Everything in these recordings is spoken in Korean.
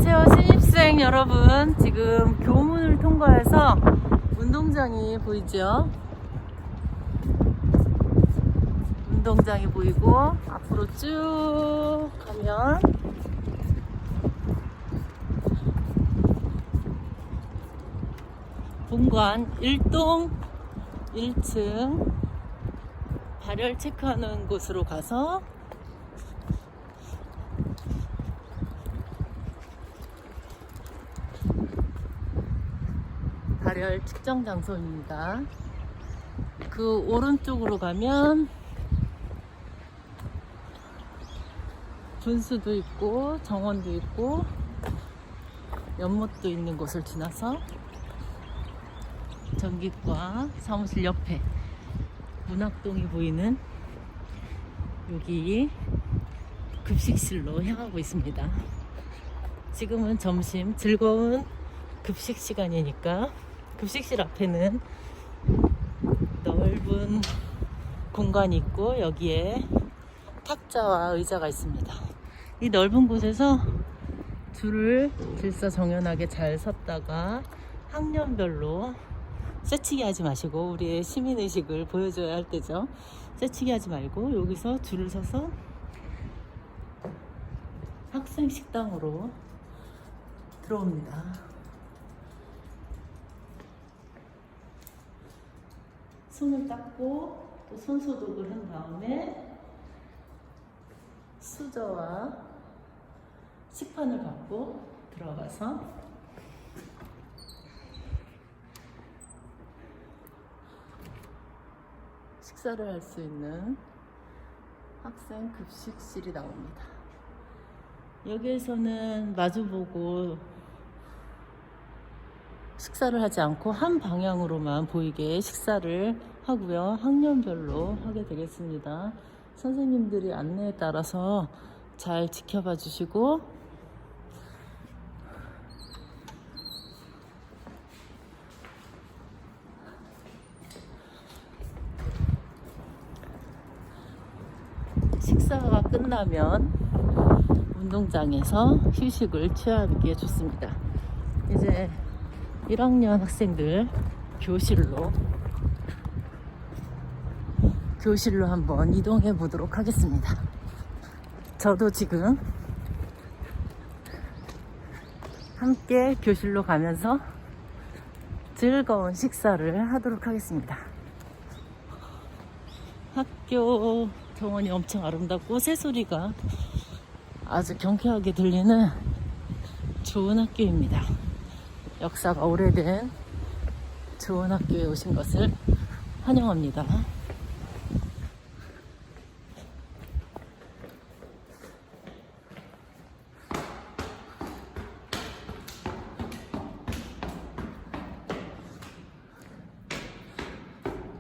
안녕하세요, 신입생 여러분. 지금 교문을 통과해서 운동장이 보이죠? 운동장이 보이고 앞으로 쭉 가면 본관 1동 1층 발열 체크하는 곳으로 가서 발열 측정 장소입니다. 그 오른쪽으로 가면 분수도 있고 정원도 있고 연못도 있는 곳을 지나서 전기과 사무실 옆에 문학동이 보이는 여기 급식실로 향하고 있습니다. 지금은 점심 즐거운 급식 시간이니까 급식실 앞에는 넓은 공간이 있고 여기에 탁자와 의자가 있습니다. 이 넓은 곳에서 줄을 질서정연하게 잘 섰다가 학년별로 쇠치기 하지 마시고, 우리의 시민의식을 보여줘야 할 때죠. 쇠치기 하지 말고 여기서 줄을 서서 학생 식당으로 들어옵니다. 손을 닦고 또 손소독을 한 다음에 수저와 식판을 갖고 들어가서 식사를 할 수 있는 학생 급식실이 나옵니다. 여기에서는 마주보고 식사를 하지 않고 한 방향으로만 보이게 식사를 하고요. 학년별로 하게 되겠습니다. 선생님들이 안내에 따라서 잘 지켜봐 주시고 식사가 끝나면 운동장에서 휴식을 취하기에 좋습니다. 이제 1학년 학생들 교실로 한번 이동해 보도록 하겠습니다. 저도 지금 함께 교실로 가면서 즐거운 식사를 하도록 하겠습니다. 학교 정원이 엄청 아름답고 새소리가 아주 경쾌하게 들리는 좋은 학교입니다. 역사가 오래된 좋은 학교에 오신 것을 환영합니다.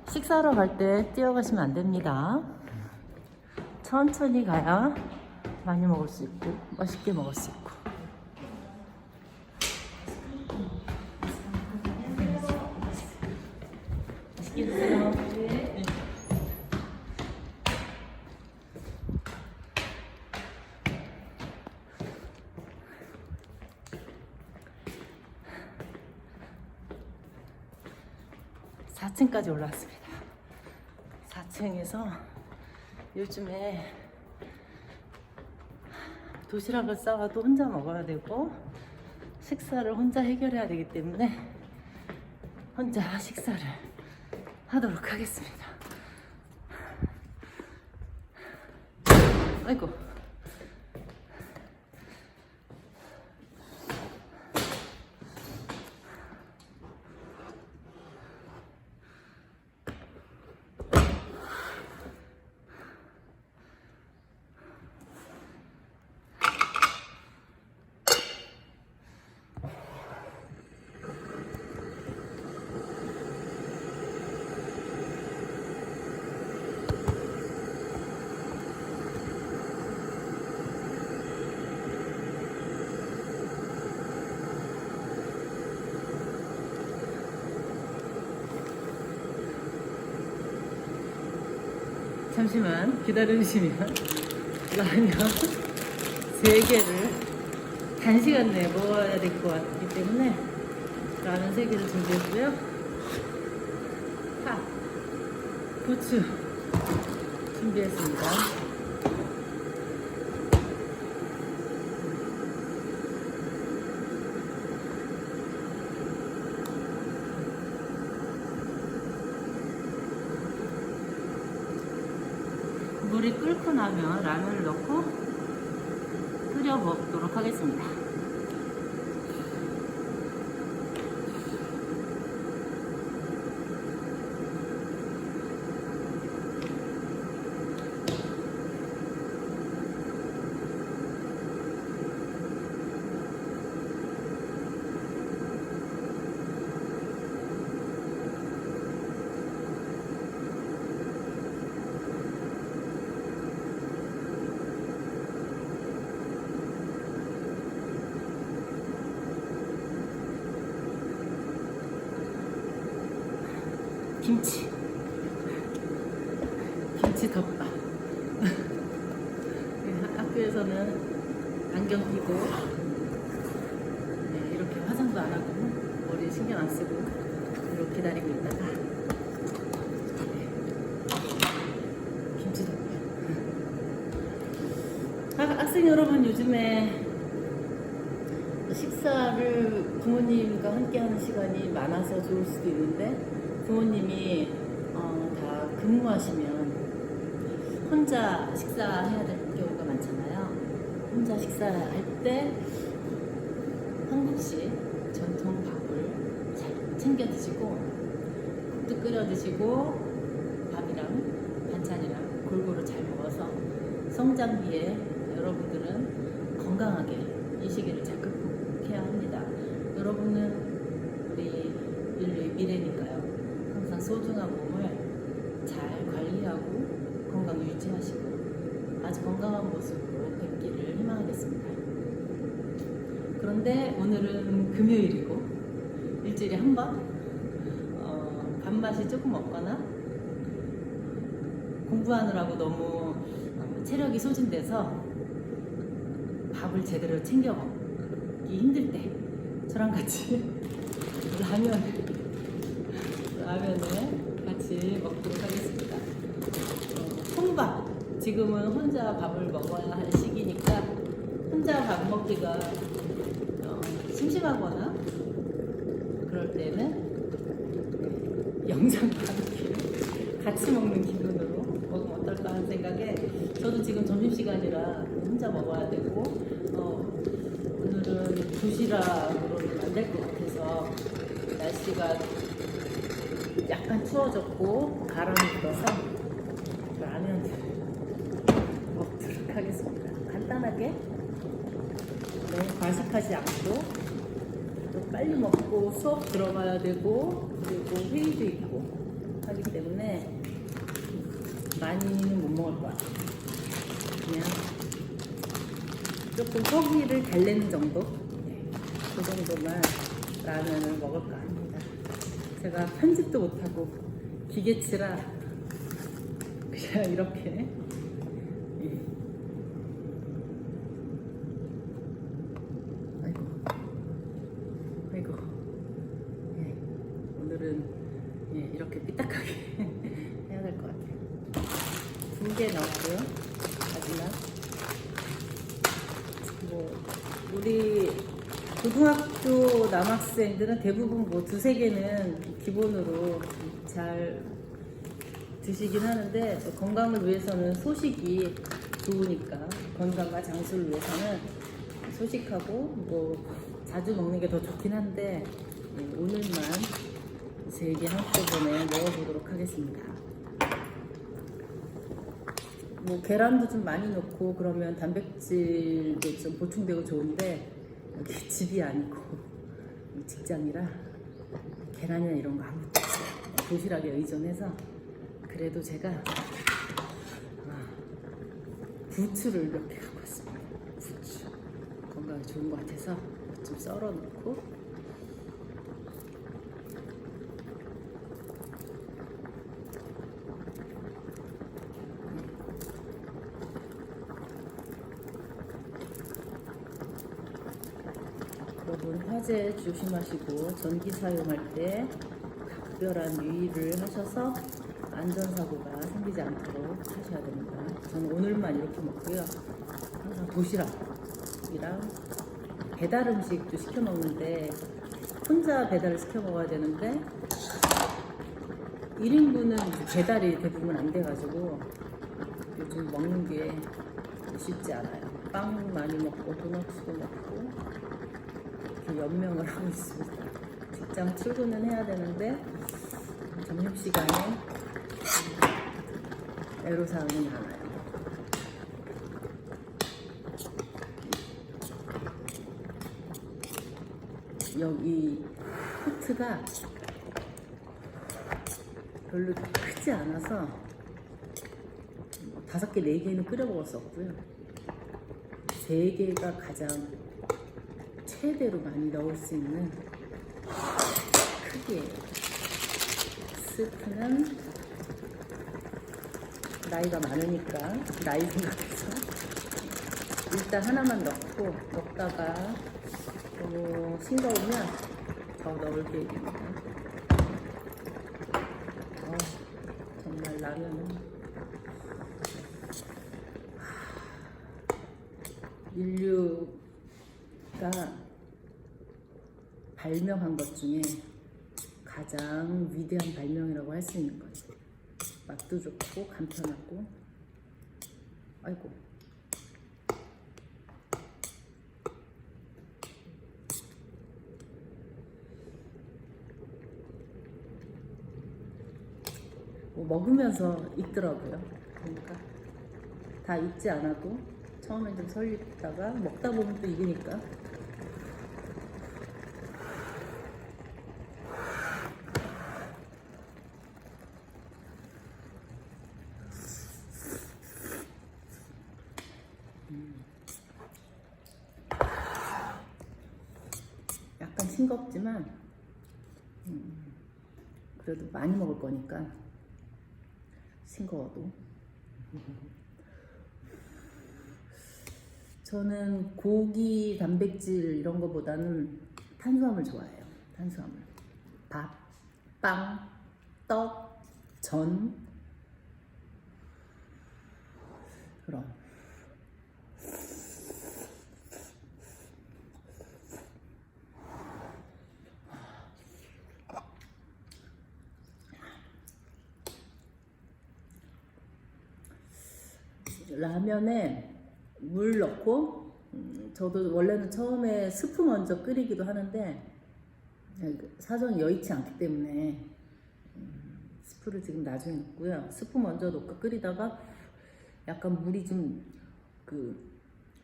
식사하러 갈 때 뛰어가시면 안 됩니다. 천천히 가야 많이 먹을 수 있고 맛있게 먹을 수 있고. 맛있게 드세요. 네. (4층까지) 올라왔습니다. 4층에서 요즘에 도시락을 싸와도 혼자 먹어야 되고 식사를 혼자 해결해야 되기 때문에 혼자 식사를 하도록 하겠습니다. 아이고. 잠시만 기다려주시면 라면 3개를 단시간 내에 먹어야 될 것 같기 때문에 라면 3개를 준비했고요. 파, 부추 준비했습니다. 물이 끓고 나면 라면을 넣고 끓여 먹도록 하겠습니다. 김치 덮밥. 학교에서는 안경 끼고 이렇게 화장도 안 하고 머리에 신경 안 쓰고 이렇게 기다리고 있다가 김치 덮밥. 학생 여러분, 요즘에 식사를 부모님과 함께 하는 시간이 많아서 좋을 수도 있는데, 부모님이 다 근무하시면 혼자 식사해야 될 경우가 많잖아요. 혼자 식사할 때 한국식 전통 밥을 잘 챙겨 드시고, 국도 끓여 드시고, 밥이랑 반찬이랑 골고루 잘 먹어서 성장기에 여러분들은 건강하게 이 시기를 잘 극복해야 합니다. 여러분은 우리 인류의 미래니까요. 항상 소중한 몸을 잘 관리하고 건강 유지하시고 아주 건강한 모습으로 뵙기를 희망하겠습니다. 그런데 오늘은 금요일이고 일주일에 한 번 밥맛이 조금 없거나 공부하느라고 너무 체력이 소진돼서 밥을 제대로 챙겨 먹기 힘들 때 저랑 같이 라면을 같이 먹도록 하겠습니다. 혼밥, 지금은 혼자 밥을 먹어야 할 시기니까 혼자 밥 먹기가 심심하거나 그럴 때는 영상과 함께 같이 먹는 기분으로 먹으면 어떨까 하는 생각에, 저도 지금 점심시간이라 혼자 먹어야 되고 오늘은 도시락으로는 안 될 것 같아서 날씨가 약간 추워졌고 바람이 불어서 라면 먹도록 하겠습니다. 간단하게 너무 과식하지 않고 또 빨리 먹고 수업 들어가야 되고 그리고 회의도 있고 하기 때문에 많이는 못 먹을 것 같아요. 그냥 조금 허기를 달래는 정도? 그 정도만 라면을 먹을까 합니다. 제가 편집도 못하고 기계치라 그냥 이렇게 아이고 오늘은 이렇게 삐딱하게 해야 될 것 같아요. 2개 넣었고요. 마지막 우리 고등학교 남학생들은 대부분 2-3개는 기본으로 잘 드시긴 하는데, 건강을 위해서는 소식이 좋으니까, 건강과 장수를 위해서는 소식하고 자주 먹는 게 더 좋긴 한데, 오늘만 3개 한꺼번에 먹어보도록 하겠습니다. 계란도 좀 많이 넣고 그러면 단백질도 좀 보충되고 좋은데, 여기 집이 아니고 직장이라 계란이나 이런 거 아무것도 없어요. 도시락에 의존해서. 그래도 제가 부추를 몇 개 갖고 왔습니다. 부추 건강에 좋은 것 같아서 좀 썰어 놓고, 여러분 화재 조심하시고 전기 사용할 때 각별한 유의를 하셔서 안전사고가 생기지 않도록 하셔야 됩니다. 저는 오늘만 이렇게 먹고요. 항상 도시락이랑 배달 음식도 시켜 먹는데 혼자 배달을 시켜 먹어야 되는데 1인분은 배달이 대부분 안 돼가지고 요즘 먹는 게 쉽지 않아요. 빵 많이 먹고 도넛도 먹고 이렇게 연명을 하고 있습니다. 직장 출근은 해야 되는데 점심시간에 애로사항이 많아요. 여기 포트가 별로 크지 않아서 5개, 4개는 끓여 먹을 수 없고요. 3개가 가장 최대로 많이 넣을 수 있는 크기예요. 스프는 나이가 많으니까 나이 생각해서 일단 하나만 넣고 먹다가 너무 싱거우면 더 넣을 계획입니다. 정말 라면은 인류가 발명한 것 중에 가장 위대한 발명이라고 할 수 있는 거예요. 맛도 좋고 간편하고. 아이고. 뭐 먹으면서 익더라고요. 그러니까 다 익지 않아도 처음엔 좀 설리다가 먹다 보면 또 익으니까. 약간 싱겁지만 그래도 많이 먹을 거니까 싱거워도. 저는 고기, 단백질 이런 거보다는 탄수화물 좋아해요. 탄수화물. 밥, 빵, 떡, 전 그럼. 라면에 물 넣고 저도 원래는 처음에 스프 먼저 끓이기도 하는데 사정이 여의치 않기 때문에 스프를 지금 나중에 넣고요. 스프 먼저 넣고 끓이다가 약간 물이 좀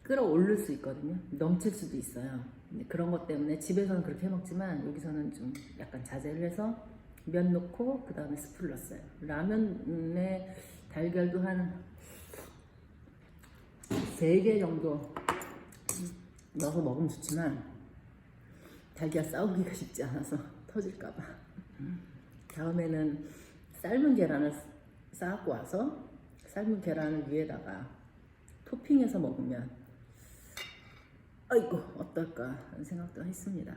끓어오를 수 있거든요. 넘칠 수도 있어요. 근데 그런 것 때문에 집에서는 그렇게 해먹지만 여기서는 좀 약간 자제를 해서 면 넣고 그 다음에 스프를 넣었어요. 라면에 달걀도 한 3개 정도 넣어서 먹으면 좋지만 달걀 싸우기가 쉽지 않아서 터질까봐. 다음에는 삶은 계란을 싸갖고 와서 삶은 계란을 위에다가 토핑해서 먹으면 아이고 어떨까 하는 생각도 했습니다.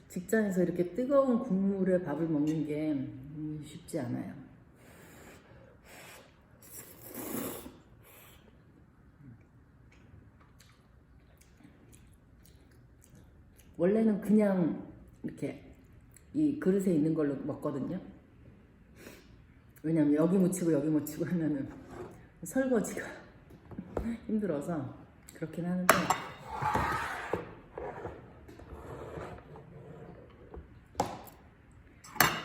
직장에서 이렇게 뜨거운 국물에 밥을 먹는 게 쉽지 않아요. 원래는 그냥 이렇게 이 그릇에 있는 걸로 먹거든요. 왜냐면 여기 묻히고 여기 묻히고 하면은 설거지가 힘들어서 그렇긴 하는데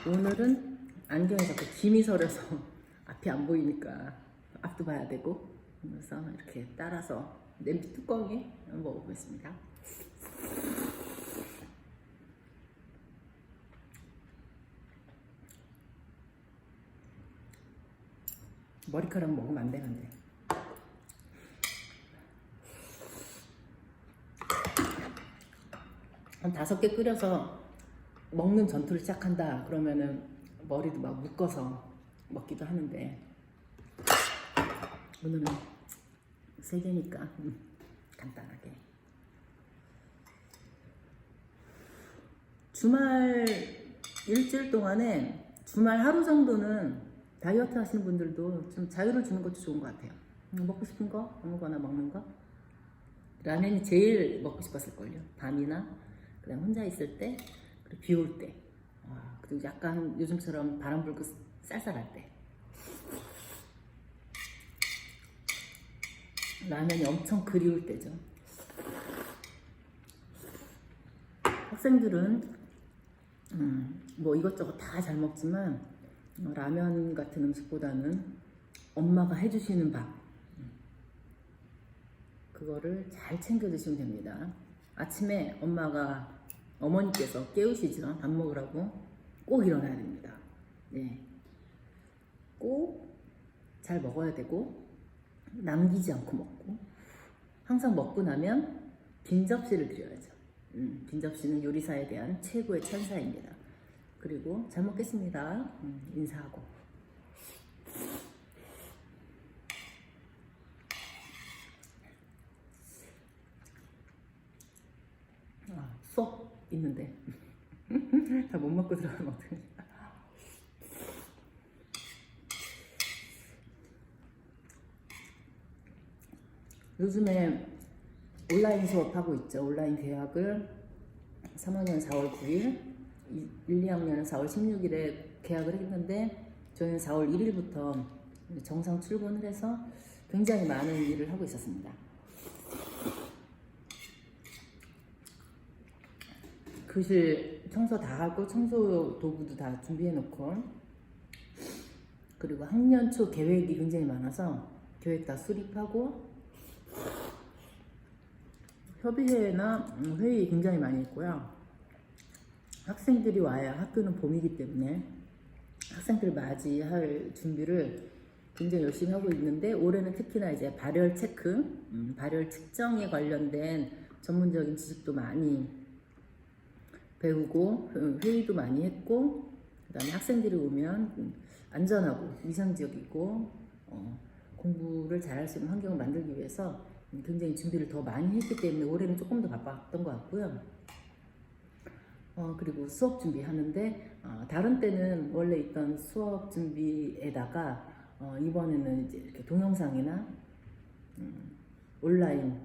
오늘은 안경에 자꾸 김이 서려서 앞이 안 보이니까 앞도 봐야 되고 그래서 이렇게 따라서 냄비 뚜껑에 먹어보겠습니다. 머리카락 먹으면 안 되는데. 한 5개 끓여서 먹는 전투를 시작한다 그러면은 머리도 막 묶어서 먹기도 하는데 오늘은 3개니까 간단하게. 주말 일주일 동안에 주말 하루 정도는 다이어트 하시는 분들도 좀 자유를 주는 것도 좋은 것 같아요. 먹고 싶은 거 아무거나 먹는 거. 라면이 제일 먹고 싶었을걸요. 밤이나 그냥 혼자 있을 때, 그리고 비 올 때, 그리고 약간 요즘처럼 바람 불고 쌀쌀할 때 라면이 엄청 그리울 때죠. 학생들은 뭐 이것저것 다 잘 먹지만 라면 같은 음식보다는 엄마가 해주시는 밥, 그거를 잘 챙겨 드시면 됩니다. 아침에 어머니께서 깨우시죠. 밥 먹으라고 꼭 일어나야 됩니다. 네, 꼭 잘 먹어야 되고 남기지 않고 먹고, 항상 먹고 나면 빈 접시를 드려야죠. 빈 접시는 요리사에 대한 최고의 찬사입니다. 그리고 잘 먹겠습니다. 인사하고. 수업 있는데 다 못 먹고 들어가면 어떡해. 요즘에 온라인 수업하고 있죠. 온라인 대학을 3학년 4월 9일, 1, 2학년은 4월 16일에 개학을 했는데 저희는 4월 1일부터 정상 출근을 해서 굉장히 많은 일을 하고 있었습니다. 교실 청소 다 하고 청소 도구도 다 준비해 놓고, 그리고 학년 초 계획이 굉장히 많아서 계획 다 수립하고, 협의회나 회의 굉장히 많이 했고요. 학생들이 와야 학교는 봄이기 때문에 학생들 맞이할 준비를 굉장히 열심히 하고 있는데, 올해는 특히나 이제 발열 체크, 발열 측정에 관련된 전문적인 지식도 많이 배우고 회의도 많이 했고, 그다음에 학생들이 오면 안전하고 위생적이고 공부를 잘할 수 있는 환경을 만들기 위해서 굉장히 준비를 더 많이 했기 때문에 올해는 조금 더 바빴던 것 같고요. 그리고 수업 준비하는데 다른 때는 원래 있던 수업 준비에다가 이번에는 이제 이렇게 동영상이나 온라인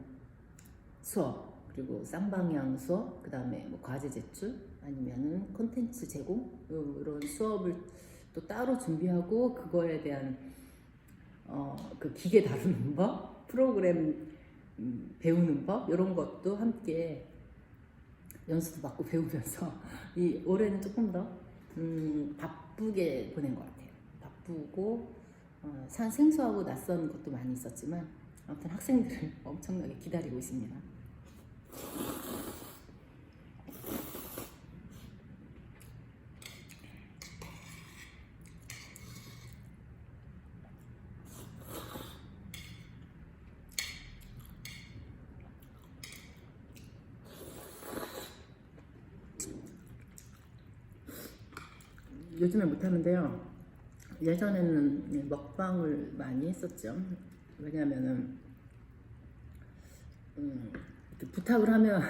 수업, 그리고 쌍방향 수업, 그 다음에 뭐 과제 제출 아니면은 콘텐츠 제공, 이런 수업을 또 따로 준비하고, 그거에 대한 그 기계 다루는 법, 프로그램 배우는 법, 이런 것도 함께 연수도 받고 배우면서 이 올해는 조금 더 바쁘게 보낸 것 같아요. 바쁘고 생소하고 낯선 것도 많이 있었지만 아무튼 학생들을 엄청나게 기다리고 있습니다. 요즘에 못하는데요. 예전에는 먹방을 많이 했었죠. 왜냐하면은 이렇게 부탁을 하면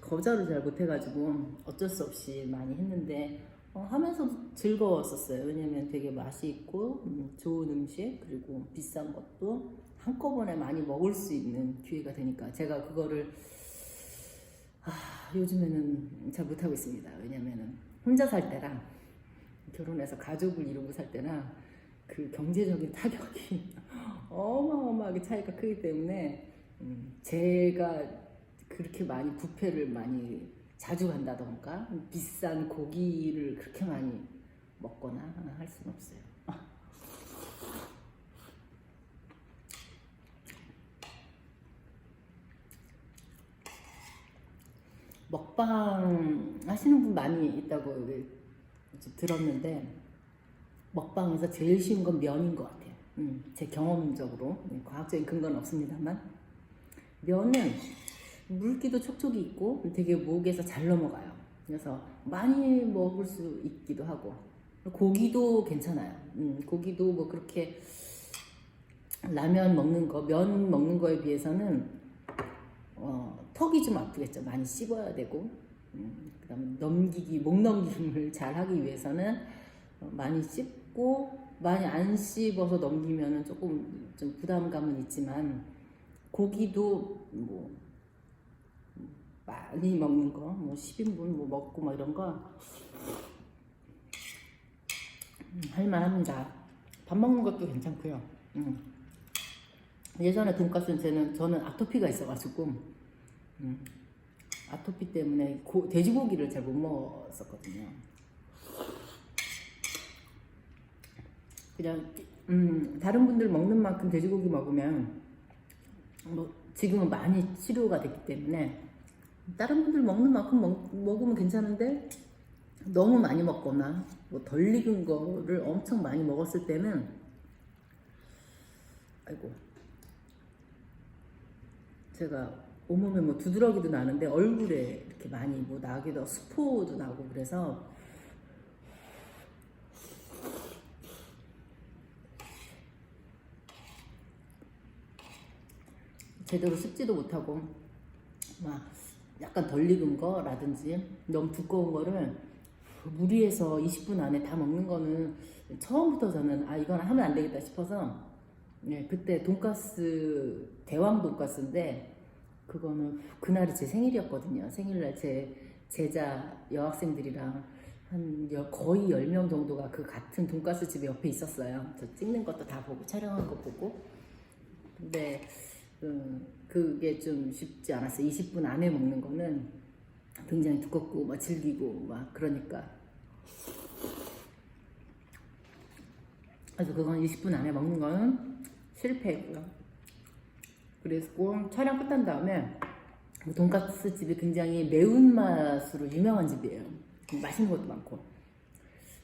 거절을 잘 못해가지고 어쩔 수 없이 많이 했는데 하면서 즐거웠었어요. 왜냐면 되게 맛이 있고 좋은 음식, 그리고 비싼 것도 한꺼번에 많이 먹을 수 있는 기회가 되니까 제가 그거를 요즘에는 잘 못하고 있습니다. 왜냐면은 혼자 살 때랑 결혼해서 가족을 이루고 살 때나 그 경제적인 타격이 어마어마하게 차이가 크기 때문에 제가 그렇게 많이 뷔페를 많이 자주 간다던가 비싼 고기를 그렇게 많이 먹거나 할 수는 없어요. 먹방 하시는 분 많이 있다고 들었는데, 먹방에서 제일 쉬운 건 면인 것 같아요. 제 경험적으로, 과학적인 근거는 없습니다만, 면은 물기도 촉촉이 있고 되게 목에서 잘 넘어가요. 그래서 많이 먹을 수 있기도 하고, 고기도 괜찮아요. 고기도 뭐 그렇게 라면 먹는 거, 면 먹는 거에 비해서는 턱이 좀 아프겠죠. 많이 씹어야 되고, 그다음에 목 넘김을 잘 하기 위해서는 많이 씹고 많이 안 씹어서 넘기면은 조금 좀 부담감은 있지만 고기도 뭐 많이 먹는 거, 뭐 10인분 뭐 먹고 막 이런 거 할만합니다. 밥 먹는 것도 괜찮고요. 예전에 돈가스는 저는 아토피가 있어가지고 아토피 때문에 돼지고기를 잘 못 먹었었거든요. 그냥 다른 분들 먹는 만큼 돼지고기 먹으면 뭐 지금은 많이 치료가 됐기 때문에 다른 분들 먹는 만큼 먹으면 괜찮은데 너무 많이 먹거나 뭐 덜 익은 거를 엄청 많이 먹었을 때는 아이고 제가 온몸에 뭐 두드러기도 나는데 얼굴에 이렇게 많이 뭐 나기도 하고 수포도 나고 그래서 제대로 씹지도 못하고 막 약간 덜 익은 거라든지 너무 두꺼운 거를 무리해서 20분 안에 다 먹는 거는 처음부터 저는 이건 하면 안 되겠다 싶어서 그때 돈가스 대왕 돈가스인데 그거는 그날이 제 생일이었거든요. 생일날 제 제자 여학생들이랑 거의 10명 정도가 그 같은 돈가스 집에 옆에 있었어요. 저 찍는 것도 다 보고 촬영한 거 보고. 근데 그게 좀 쉽지 않았어요. 20분 안에 먹는 거는 굉장히 두껍고 막 질기고 막 그러니까. 그래서 그건 20분 안에 먹는 거는 실패했고요. 그래서 촬영 끝난 다음에 돈가스 집이 굉장히 매운맛으로 유명한 집이에요. 맛있는 것도 많고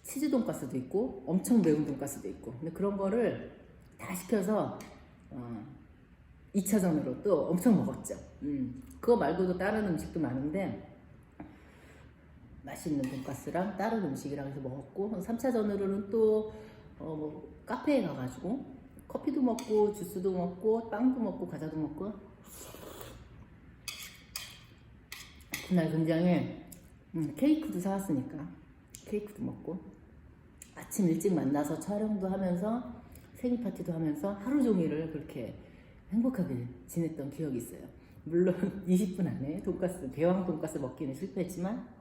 치즈 돈가스도 있고 엄청 매운 돈가스도 있고 근데 그런 거를 다 시켜서 2차전으로 또 엄청 먹었죠. 그거 말고도 다른 음식도 많은데 맛있는 돈가스랑 다른 음식이랑 해서 먹었고 3차전으로는 또 카페에 가가지고 커피도 먹고 주스도 먹고 빵도 먹고 과자도 먹고 그날 굉장히 케이크도 사왔으니까 케이크도 먹고 아침 일찍 만나서 촬영도 하면서 생일 파티도 하면서 하루 종일을 그렇게 행복하게 지냈던 기억이 있어요. 물론 20분 안에 돈가스 대왕 돈가스 먹기는 실패했지만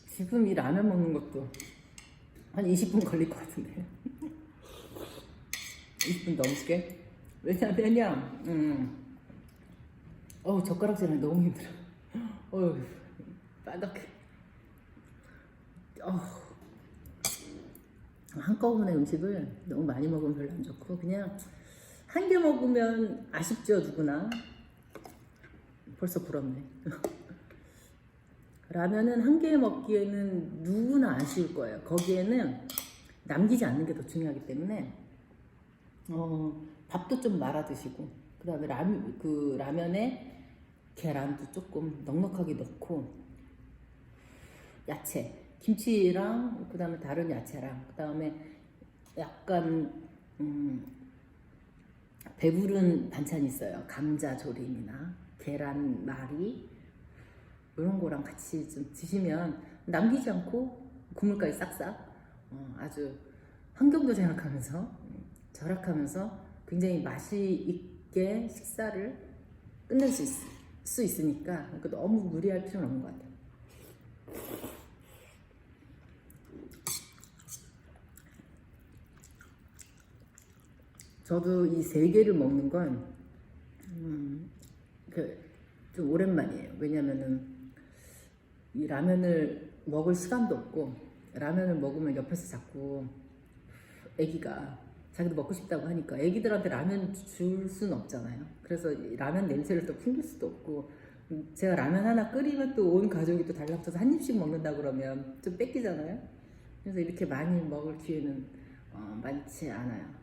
지금 이 라면 먹는 것도 한 20분 걸릴 것 같은데 20분 넘게 왜냐면 젓가락질하기 너무 힘들어. 빨갛게 한꺼번에 음식을 너무 많이 먹으면 별로 안 좋고 그냥 한 개 먹으면 아쉽죠. 누구나 벌써 부럽네. 라면은 한 개 먹기에는 누구나 아쉬울 거예요. 거기에는 남기지 않는 게 더 중요하기 때문에 밥도 좀 말아 드시고 그 다음에 라면에 계란도 조금 넉넉하게 넣고 야채 김치랑 그 다음에 다른 야채랑 그 다음에 약간 배부른 반찬이 있어요. 감자 조림이나 계란말이 이런 거랑 같이 좀 드시면 남기지 않고 국물까지 싹싹 아주 환경도 생각하면서 절약하면서 굉장히 맛이 있게 식사를 끝낼 수 있으니까 너무 무리할 필요는 없는 것 같아요. 저도 이 3개를 먹는 건 좀 오랜만이에요. 왜냐면은 이 라면을 먹을 시간도 없고 라면을 먹으면 옆에서 자꾸 애기가 자기도 먹고 싶다고 하니까 애기들한테 라면 줄 수는 없잖아요. 그래서 라면 냄새를 또 풍길 수도 없고 제가 라면 하나 끓이면 또 온 가족이 또 달라붙어서 한 입씩 먹는다 그러면 좀 뺏기잖아요. 그래서 이렇게 많이 먹을 기회는 많지 않아요.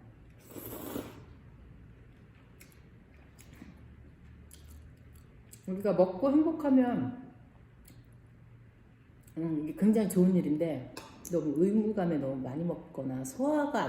우리가 먹고 행복하면 이게 굉장히 좋은 일인데 너무 의무감에 너무 많이 먹거나 소화가